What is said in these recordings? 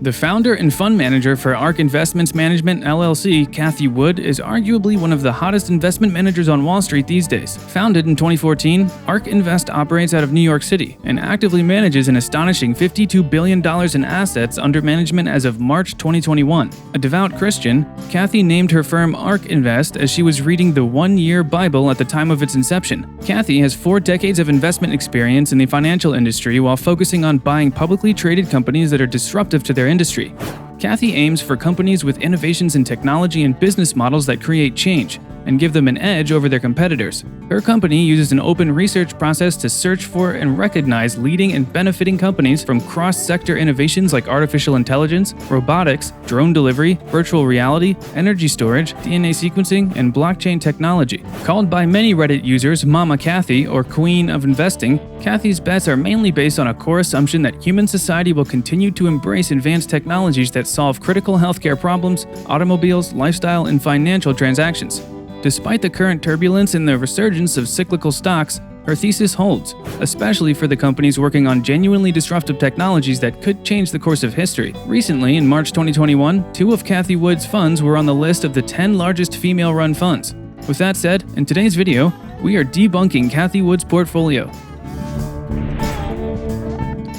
The founder and fund manager for ARK Investments Management LLC, Cathie Wood, is arguably one of the hottest investment managers on Wall Street these days. Founded in 2014, ARK Invest operates out of New York City and actively manages an astonishing $52 billion in assets under management as of March 2021. A devout Christian, Cathie named her firm ARK Invest as she was reading the one-year Bible at the time of its inception. Cathie has 4 decades of investment experience in the financial industry while focusing on buying publicly traded companies that are disruptive to their industry. Cathie aims for companies with innovations in technology and business models that create change and give them an edge over their competitors. Her company uses an open research process to search for and recognize leading and benefiting companies from cross-sector innovations like artificial intelligence, robotics, drone delivery, virtual reality, energy storage, DNA sequencing, and blockchain technology. Called by many Reddit users Mama Cathie or Queen of Investing, Cathie's bets are mainly based on a core assumption that human society will continue to embrace advanced technologies that solve critical healthcare problems, automobiles, lifestyle, and financial transactions. Despite the current turbulence and the resurgence of cyclical stocks, her thesis holds, especially for the companies working on genuinely disruptive technologies that could change the course of history. Recently, in March 2021, 2 of Cathie Wood's funds were on the list of the 10 largest female-run funds. With that said, in today's video, we are debunking Cathie Wood's portfolio.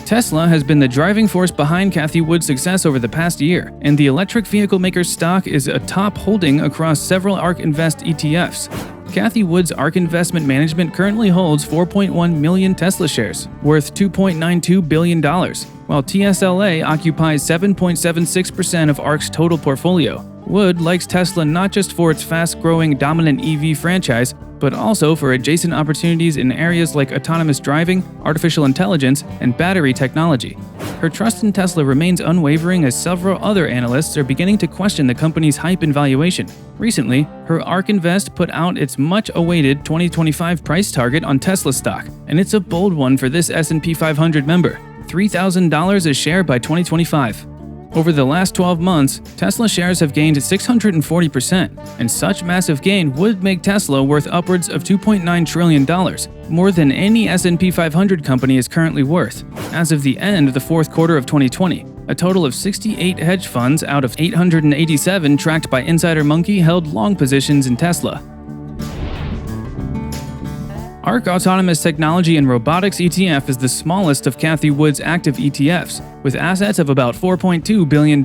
Tesla has been the driving force behind Cathie Wood's success over the past year, and the electric vehicle maker's stock is a top holding across several ARK Invest ETFs. Cathie Wood's ARK Investment Management currently holds 4.1 million Tesla shares, worth $2.92 billion, while TSLA occupies 7.76% of ARK's total portfolio. Wood likes Tesla not just for its fast-growing dominant EV franchise, but also for adjacent opportunities in areas like autonomous driving, artificial intelligence, and battery technology. Her trust in Tesla remains unwavering as several other analysts are beginning to question the company's hype and valuation. Recently, her ARK Invest put out its much-awaited 2025 price target on Tesla stock, and it's a bold one for this S&P 500 member: $3,000 a share by 2025. Over the last 12 months, Tesla shares have gained 640%, and such massive gain would make Tesla worth upwards of $2.9 trillion, more than any S&P 500 company is currently worth. As of the end of the fourth quarter of 2020, a total of 68 hedge funds out of 887 tracked by Insider Monkey held long positions in Tesla. ARK Autonomous Technology and Robotics ETF is the smallest of Cathie Wood's active ETFs, with assets of about $4.2 billion.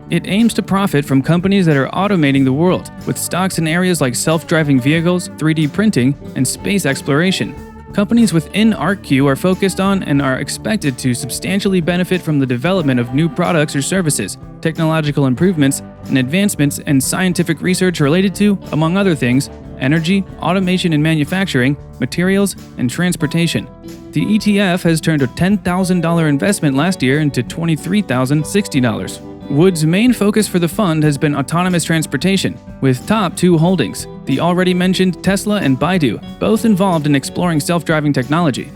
It aims to profit from companies that are automating the world, with stocks in areas like self-driving vehicles, 3D printing, and space exploration. Companies within ARKQ are focused on and are expected to substantially benefit from the development of new products or services, technological improvements, and advancements in scientific research related to, among other things, energy, automation and manufacturing, materials, and transportation. The ETF has turned a $10,000 investment last year into $23,060. Wood's main focus for the fund has been autonomous transportation, with top 2 holdings, the already mentioned Tesla and Baidu, both involved in exploring self-driving technology.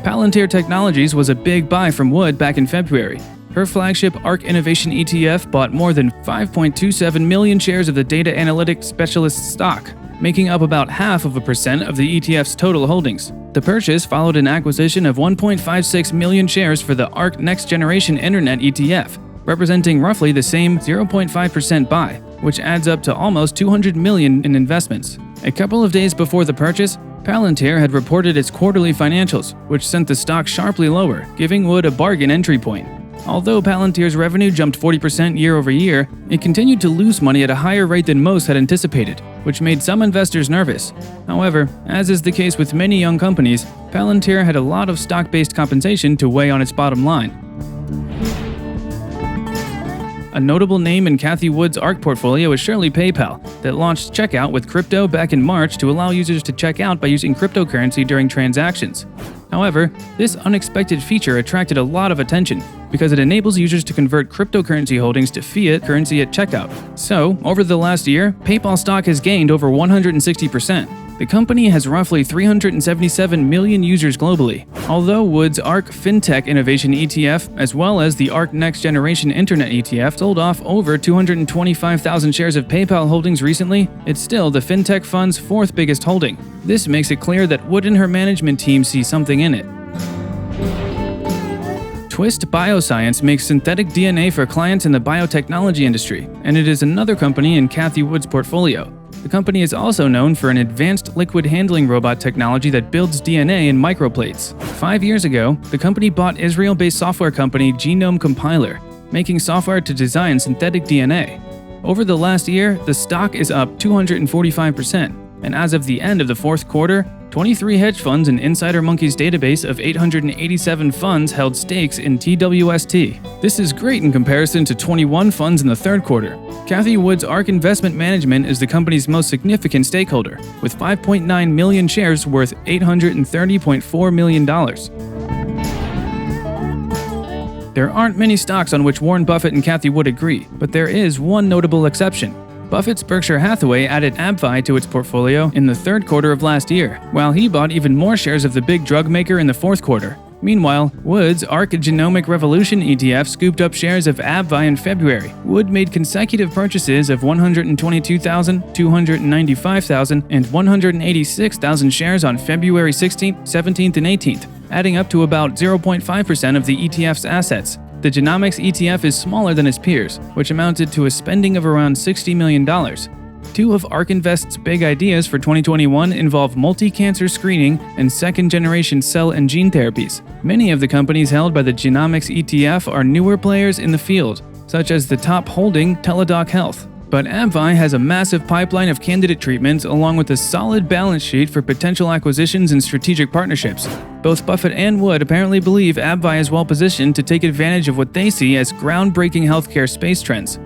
Palantir Technologies was a big buy from Wood back in February. Her flagship ARK Innovation ETF bought more than 5.27 million shares of the data analytics specialist stock, making up about 0.5% of the ETF's total holdings. The purchase followed an acquisition of 1.56 million shares for the ARK Next Generation Internet ETF, representing roughly the same 0.5% buy, which adds up to almost $200 million in investments. A couple of days before the purchase, Palantir had reported its quarterly financials, which sent the stock sharply lower, giving Wood a bargain entry point. Although Palantir's revenue jumped 40% year over year, it continued to lose money at a higher rate than most had anticipated, which made some investors nervous. However, as is the case with many young companies, Palantir had a lot of stock-based compensation to weigh on its bottom line. A notable name in Cathie Wood's ARK portfolio is surely PayPal, that launched checkout with crypto back in March to allow users to check out by using cryptocurrency during transactions. However, this unexpected feature attracted a lot of attention because it enables users to convert cryptocurrency holdings to fiat currency at checkout. So, over the last year, PayPal stock has gained over 160%. The company has roughly 377 million users globally. Although Wood's ARK FinTech Innovation ETF, as well as the ARK Next Generation Internet ETF, sold off over 225,000 shares of PayPal holdings recently, it's still the FinTech fund's 4th biggest holding. This makes it clear that Wood and her management team see something in it. Twist Bioscience makes synthetic DNA for clients in the biotechnology industry, and it is another company in Cathie Wood's portfolio. The company is also known for an advanced liquid handling robot technology that builds DNA in microplates. 5 years ago, the company bought Israel-based software company Genome Compiler, making software to design synthetic DNA. Over the last year, the stock is up 245%, and as of the end of the fourth quarter, 23 hedge funds in Insider Monkey's database of 887 funds held stakes in TWST. This is great in comparison to 21 funds in the third quarter. Cathie Wood's ARK Investment Management is the company's most significant stakeholder, with 5.9 million shares worth $830.4 million. There aren't many stocks on which Warren Buffett and Cathie Wood agree, but there is one notable exception. Buffett's Berkshire Hathaway added AbbVie to its portfolio in the third quarter of last year, while he bought even more shares of the big drug maker in the fourth quarter. Meanwhile, Wood's ARK Genomic Revolution ETF scooped up shares of AbbVie in February. Wood made consecutive purchases of 122,000, 295,000, and 186,000 shares on February 16th, 17th, and 18th, adding up to about 0.5% of the ETF's assets. The Genomics ETF is smaller than its peers, which amounted to a spending of around $60 million. Two of ARK Invest's big ideas for 2021 involve multi-cancer screening and second-generation cell and gene therapies. Many of the companies held by the Genomics ETF are newer players in the field, such as the top holding Teladoc Health. But AbbVie has a massive pipeline of candidate treatments along with a solid balance sheet for potential acquisitions and strategic partnerships. Both Buffett and Wood apparently believe AbbVie is well positioned to take advantage of what they see as groundbreaking healthcare space trends.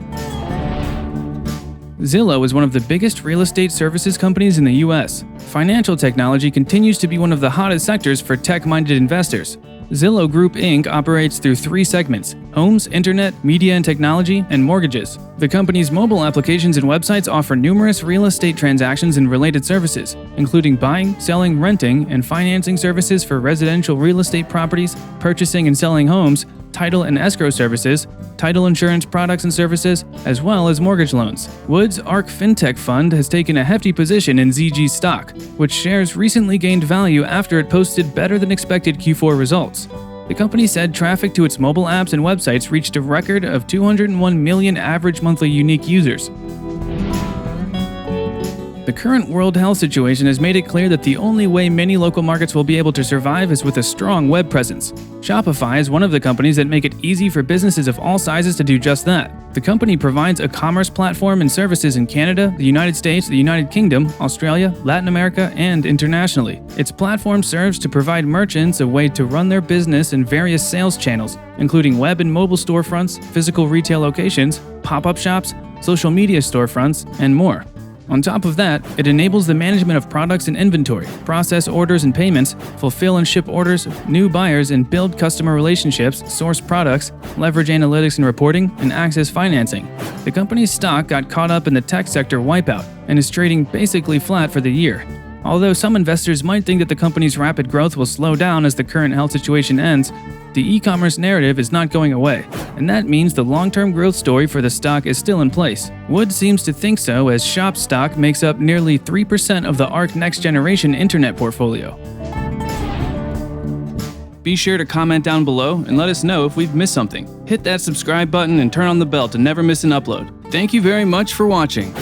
Zillow is one of the biggest real estate services companies in the US. Financial technology continues to be one of the hottest sectors for tech-minded investors. Zillow Group Inc. operates through three segments: homes, internet, media and technology, and mortgages. The company's mobile applications and websites offer numerous real estate transactions and related services, including buying, selling, renting, and financing services for residential real estate properties, purchasing and selling homes, title and escrow services, title insurance products and services, as well as mortgage loans. Wood's ARK FinTech Fund has taken a hefty position in ZG stock, which shares recently gained value after it posted better than expected Q4 results. The company said traffic to its mobile apps and websites reached a record of 201 million average monthly unique users. The current world health situation has made it clear that the only way many local markets will be able to survive is with a strong web presence. Shopify is one of the companies that make it easy for businesses of all sizes to do just that. The company provides a commerce platform and services in Canada, the United States, the United Kingdom, Australia, Latin America, and internationally. Its platform serves to provide merchants a way to run their business in various sales channels, including web and mobile storefronts, physical retail locations, pop-up shops, social media storefronts, and more. On top of that, it enables the management of products and inventory, process orders and payments, fulfill and ship orders, new buyers and build customer relationships, source products, leverage analytics and reporting, and access financing. The company's stock got caught up in the tech sector wipeout and is trading basically flat for the year. Although some investors might think that the company's rapid growth will slow down as the current health situation ends, the e-commerce narrative is not going away, and that means the long-term growth story for the stock is still in place. Wood seems to think so, as Shop stock makes up nearly 3% of the ARK Next Generation Internet portfolio. Be sure to comment down below and let us know if we've missed something. Hit that subscribe button and turn on the bell to never miss an upload. Thank you very much for watching.